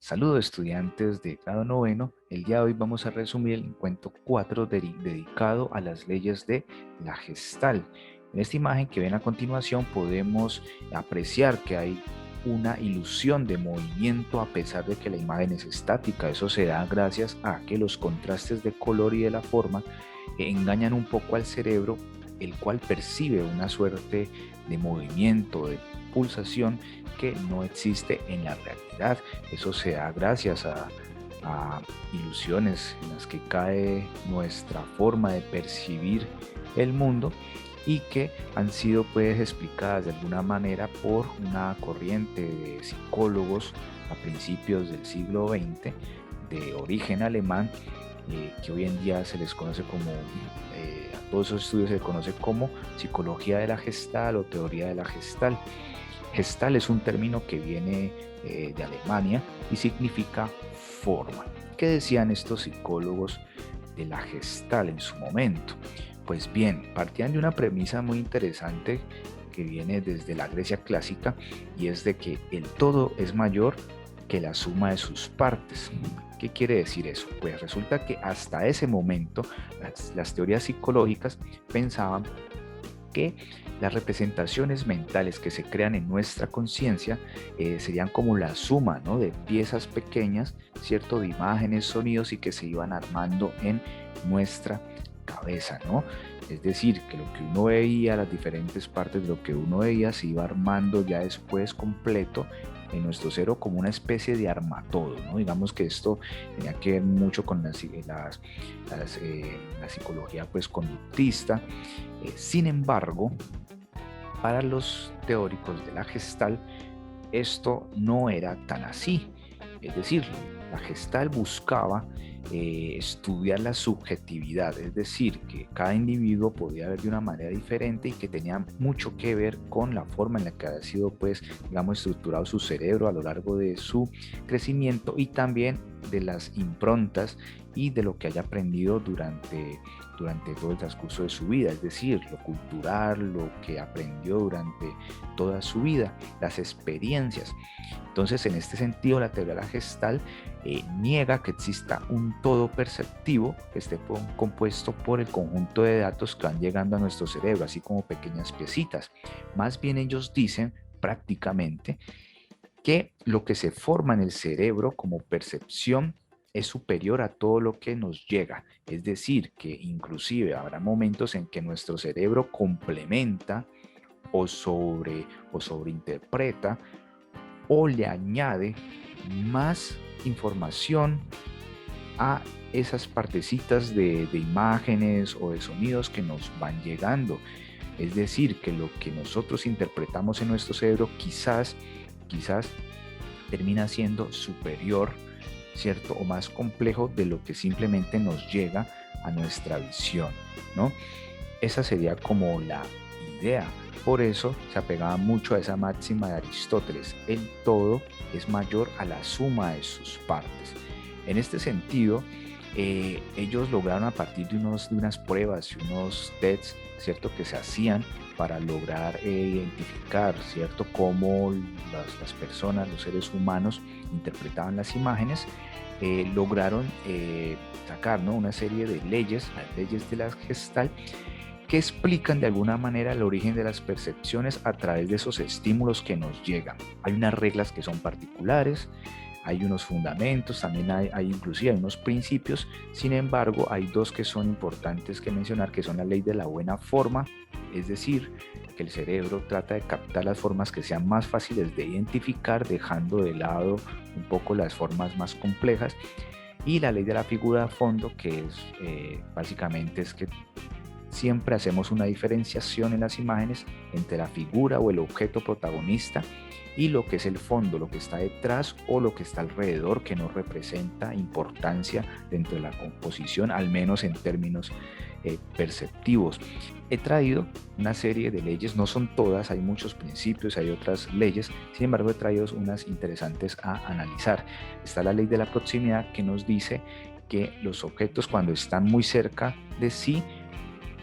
Saludos estudiantes de grado noveno. El día de hoy vamos a resumir el encuentro 4 dedicado a las leyes de la Gestalt. En esta imagen que ven a continuación podemos apreciar que hay una ilusión de movimiento a pesar de que la imagen es estática. Eso se da gracias a que los contrastes de color y de la forma engañan un poco al cerebro, el cual percibe una suerte de movimiento, de pulsación que no existe en la realidad. Eso se da gracias a ilusiones en las que cae nuestra forma de percibir el mundo y que han sido pues explicadas de alguna manera por una corriente de psicólogos a principios del siglo XX de origen alemán, que hoy en día se les conoce como, a todos esos estudios se les conoce como psicología de la Gestalt o teoría de la Gestalt. Gestalt es un término que viene de Alemania y significa forma. ¿Qué decían estos psicólogos de la Gestalt en su momento? Pues bien, partían de una premisa muy interesante que viene desde la Grecia clásica, y es de que el todo es mayor que la suma de sus partes. ¿Qué quiere decir eso? Pues resulta que hasta ese momento las teorías psicológicas pensaban que las representaciones mentales que se crean en nuestra conciencia serían como la suma, ¿no?, de piezas pequeñas, ¿cierto?, de imágenes, sonidos, y que se iban armando en nuestra cabeza, ¿no? Es decir, que lo que uno veía, las diferentes partes de lo que uno veía se iba armando ya después completo en nuestro cerebro como una especie de armatodo, ¿no? Digamos que esto tenía que ver mucho con la psicología pues conductista. Sin embargo, para los teóricos de la Gestalt, esto no era tan así. Es decir, la Gestalt buscaba estudiar la subjetividad, es decir, que cada individuo podía ver de una manera diferente y que tenía mucho que ver con la forma en la que había sido, pues, digamos, estructurado su cerebro a lo largo de su crecimiento, y también de las improntas y de lo que haya aprendido durante todo el transcurso de su vida, es decir, lo cultural, lo que aprendió durante toda su vida, las experiencias. Entonces, en este sentido, la teoría de la Gestalt niega que exista un todo perceptivo que esté compuesto por el conjunto de datos que van llegando a nuestro cerebro, así como pequeñas piecitas. Más bien ellos dicen prácticamente que lo que se forma en el cerebro como percepción es superior a todo lo que nos llega. Es decir, que inclusive habrá momentos en que nuestro cerebro complementa o sobreinterpreta o le añade más información a esas partecitas de imágenes o de sonidos que nos van llegando. Es decir, que lo que nosotros interpretamos en nuestro cerebro quizás termina siendo superior, ¿cierto?, o más complejo de lo que simplemente nos llega a nuestra visión, ¿no? Esa sería como la idea. Por eso se apegaba mucho a esa máxima de Aristóteles: el todo es mayor a la suma de sus partes. En este sentido, ellos lograron, a partir de unas pruebas y unos tests, ¿cierto?, que se hacían para lograr identificar, ¿cierto?, cómo las personas, los seres humanos, interpretaban las imágenes, lograron sacar, ¿no?, una serie de leyes, las leyes de la Gestalt, que explican de alguna manera el origen de las percepciones a través de esos estímulos que nos llegan. Hay unas reglas que son particulares, hay unos fundamentos, también hay inclusive unos principios. Sin embargo, hay dos que son importantes que mencionar, que son la ley de la buena forma, es decir, que el cerebro trata de captar las formas que sean más fáciles de identificar, dejando de lado un poco las formas más complejas, y la ley de la figura de fondo, que es básicamente es que siempre hacemos una diferenciación en las imágenes entre la figura o el objeto protagonista y lo que es el fondo, lo que está detrás o lo que está alrededor, que no representa importancia dentro de la composición, al menos en términos perceptivos. He traído una serie de leyes, no son todas, hay muchos principios, hay otras leyes, sin embargo he traído unas interesantes a analizar. Está la ley de la proximidad, que nos dice que los objetos, cuando están muy cerca de sí,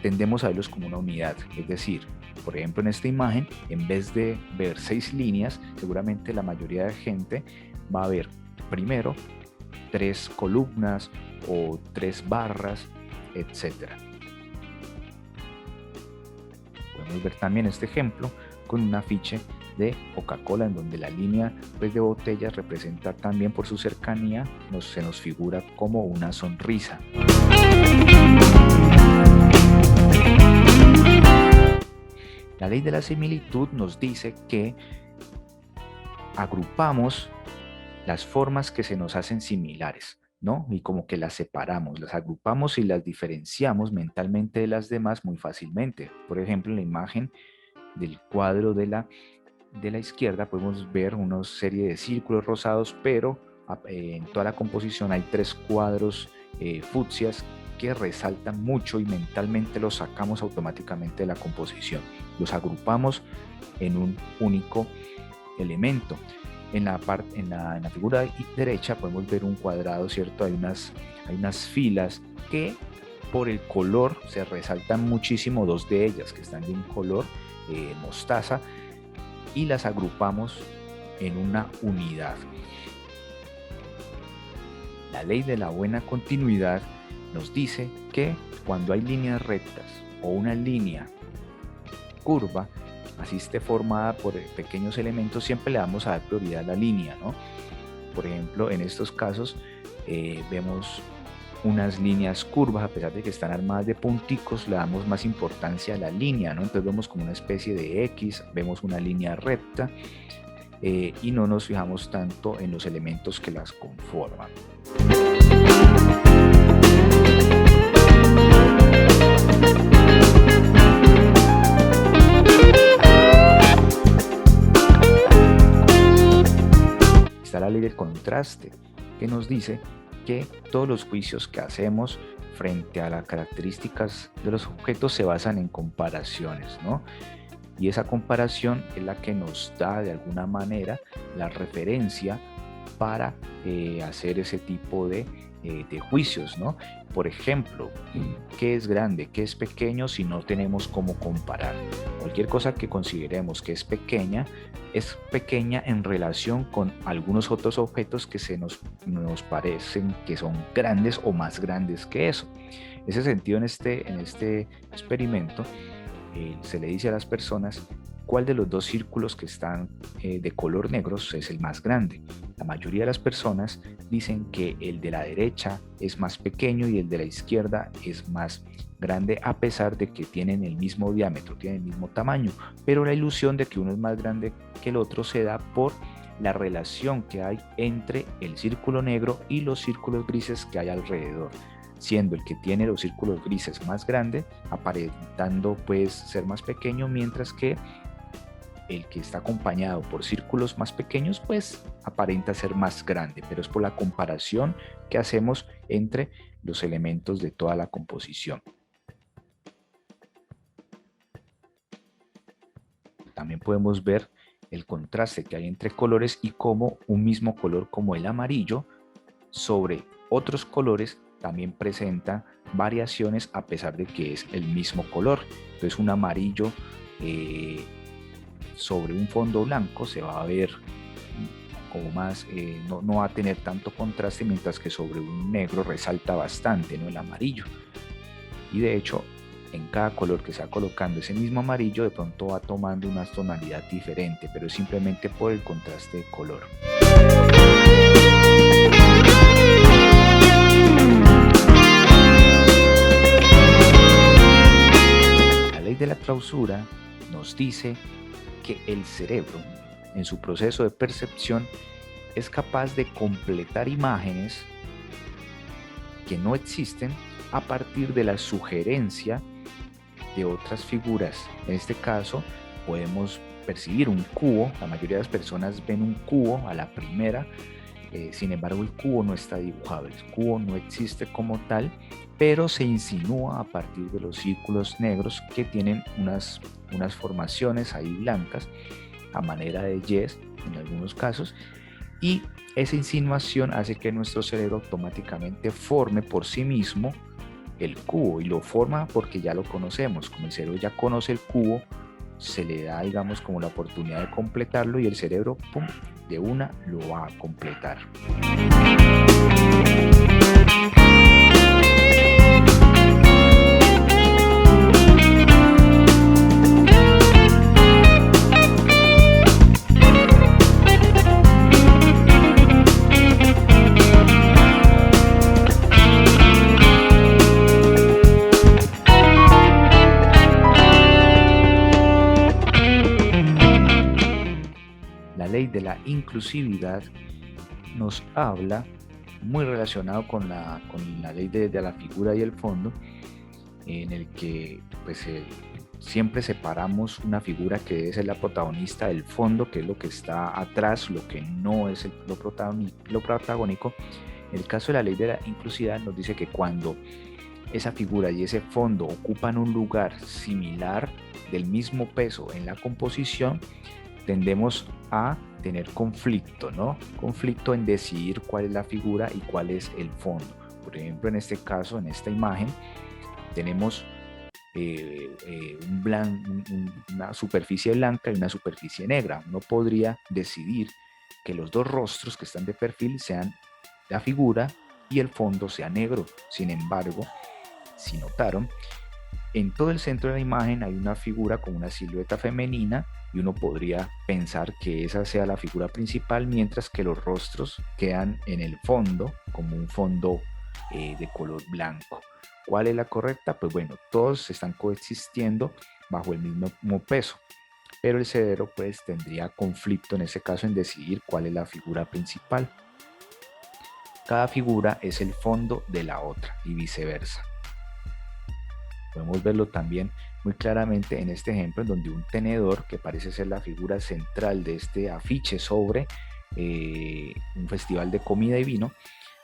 tendemos a verlos como una unidad. Es decir, por ejemplo, en esta imagen, en vez de ver 6 líneas, seguramente la mayoría de gente va a ver primero 3 columnas o 3 barras, etc. Podemos ver también este ejemplo con un afiche de Coca-Cola, en donde la línea de botellas representa también, por su cercanía, se nos figura como una sonrisa. La ley de la similitud nos dice que agrupamos las formas que se nos hacen similares, ¿no? Y como que las separamos, las agrupamos y las diferenciamos mentalmente de las demás muy fácilmente. Por ejemplo, en la imagen del cuadro de la izquierda podemos ver una serie de círculos rosados, pero en toda la composición hay 3 cuadros fucsias que resaltan mucho y mentalmente los sacamos automáticamente de la composición. Los agrupamos en un único elemento. En la figura derecha podemos ver un cuadrado, ¿cierto? Hay unas filas que por el color se resaltan muchísimo, 2 de ellas que están de un color mostaza, y las agrupamos en una unidad. La ley de la buena continuidad nos dice que cuando hay líneas rectas o una línea curva, así esté formada por pequeños elementos, siempre le vamos a dar prioridad a la línea, ¿no? Por ejemplo, en estos casos vemos unas líneas curvas, a pesar de que están armadas de punticos, le damos más importancia a la línea, ¿no? Entonces vemos como una especie de X, vemos una línea recta y no nos fijamos tanto en los elementos que las conforman. Está la ley del contraste, que nos dice que todos los juicios que hacemos frente a las características de los objetos se basan en comparaciones, ¿no? Y esa comparación es la que nos da de alguna manera la referencia para hacer ese tipo de juicios, ¿no? Por ejemplo, ¿qué es grande, qué es pequeño si no tenemos cómo comparar? Cualquier cosa que consideremos que es pequeña en relación con algunos otros objetos que nos parecen que son grandes o más grandes que eso. En ese sentido, en este experimento, se le dice a las personas cuál de los 2 círculos que están de color negro es el más grande. La mayoría de las personas dicen que el de la derecha es más pequeño y el de la izquierda es más grande, a pesar de que tienen el mismo diámetro, tienen el mismo tamaño, pero la ilusión de que uno es más grande que el otro se da por la relación que hay entre el círculo negro y los círculos grises que hay alrededor, siendo el que tiene los círculos grises más grande aparentando pues ser más pequeño, mientras que el que está acompañado por círculos más pequeños pues aparenta ser más grande, pero es por la comparación que hacemos entre los elementos de toda la composición. También podemos ver el contraste que hay entre colores y cómo un mismo color como el amarillo sobre otros colores también presenta variaciones a pesar de que es el mismo color. Entonces un amarillo sobre un fondo blanco se va a ver como más, no va a tener tanto contraste, mientras que sobre un negro resalta bastante, ¿no? El amarillo. Y de hecho, en cada color que se va colocando ese mismo amarillo, de pronto va tomando una tonalidad diferente, pero es simplemente por el contraste de color. La ley de la clausura nos dice que el cerebro, en su proceso de percepción, es capaz de completar imágenes que no existen a partir de la sugerencia de otras figuras. En este caso podemos percibir un cubo. La mayoría de las personas ven un cubo a la primera, sin embargo el cubo no está dibujado, el cubo no existe como tal, pero se insinúa a partir de los círculos negros que tienen unas formaciones ahí blancas a manera de yes en algunos casos, y esa insinuación hace que nuestro cerebro automáticamente forme por sí mismo el cubo, y lo forma porque ya lo conocemos. Como el cerebro ya conoce el cubo, se le da, digamos, como la oportunidad de completarlo y el cerebro, pum, de una lo va a completar. La ley de la inclusividad nos habla, muy relacionado con la ley de la figura y el fondo, en el que pues, siempre separamos una figura que debe ser la protagonista del fondo, que es lo que está atrás, lo que no es lo protagónico. En el caso de la ley de la inclusividad nos dice que cuando esa figura y ese fondo ocupan un lugar similar, del mismo peso en la composición, tendemos a tener conflicto, ¿no? Conflicto en decidir cuál es la figura y cuál es el fondo. Por ejemplo, en este caso, en esta imagen, tenemos una superficie blanca y una superficie negra. Uno podría decidir que los dos rostros que están de perfil sean la figura y el fondo sea negro. Sin embargo, si notaron, en todo el centro de la imagen hay una figura con una silueta femenina y uno podría pensar que esa sea la figura principal, mientras que los rostros quedan en el fondo como un fondo de color blanco. ¿Cuál es la correcta? Pues bueno, todos están coexistiendo bajo el mismo peso, pero el cerebro pues tendría conflicto en ese caso en decidir cuál es la figura principal. Cada figura es el fondo de la otra y viceversa. Podemos verlo también muy claramente en este ejemplo, en donde un tenedor, que parece ser la figura central de este afiche sobre un festival de comida y vino,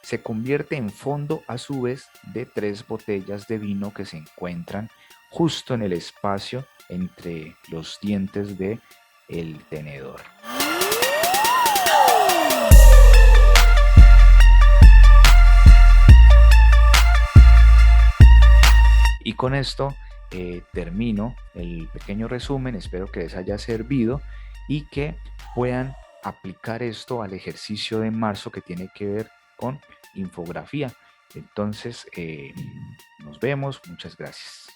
se convierte en fondo a su vez de 3 botellas de vino que se encuentran justo en el espacio entre los dientes del tenedor. Y con esto termino el pequeño resumen. Espero que les haya servido y que puedan aplicar esto al ejercicio de marzo que tiene que ver con infografía. Entonces, nos vemos. Muchas gracias.